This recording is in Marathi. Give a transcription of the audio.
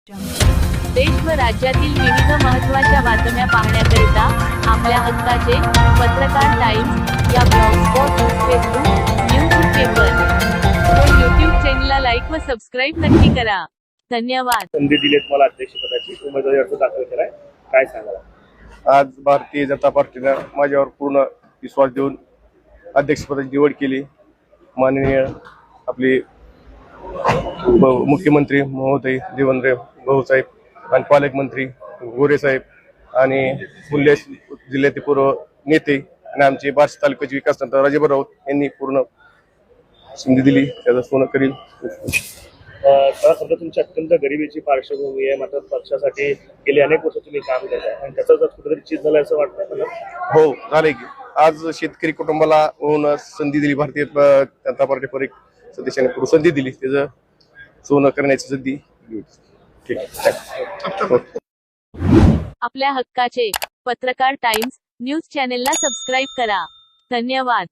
देश व राज्यातील विविध महत्त्वाच्या बातम्या पाहण्याकरिता आपल्या हक्काचे पत्रकार टाइम्स या ब्लॉगस्पॉट, फेसबुक, न्यूज पेपर व यूट्यूब चॅनलला लाईक व सबस्क्राईब नक्की करा. धन्यवाद. संधी दिलीत मला अध्यक्षपदाची उमेदवारी अर्ज दाखल केलाय, काय सांगाल? आज भारतीय जनता पार्टीनं माझ्यावर पूर्ण विश्वास देऊन अध्यक्षपदाची निवड केली. माननीय आपले मुख्यमंत्री महोदय देवेंद्र भाऊसाहेब आणि पालकमंत्री गोरे साहेब आणि बुलढाणा जिल्ह्यातील पूर्व नेते आणि आमचे बार्शी तालुक्याचे विकासतंत्र राजेभाऊ राऊत यांनी पूर्ण संधी दिली. त्याचं सोनं करील. मला समजा तुमची अत्यंत गरिबीची पार्श्वभूमी आहे, मात्र पक्षासाठी गेली अनेक वर्ष तुम्ही काम केलं आहे आणि त्याचा जर कुठेतरी चीज झालं असं वाटतं मला. हो, झालंय की आज शेतकरी कुटुंबाला होऊन संधी दिली. भारतीय जनता पार्टी पर एक सदस्याने पूर्ण संधी दिली. त्याचं सोनं करण्याची संधी. ठीक आहे. आपल्या हक्काचे पत्रकार टाइम्स न्यूज चॅनलला सबस्क्राईब करा. धन्यवाद.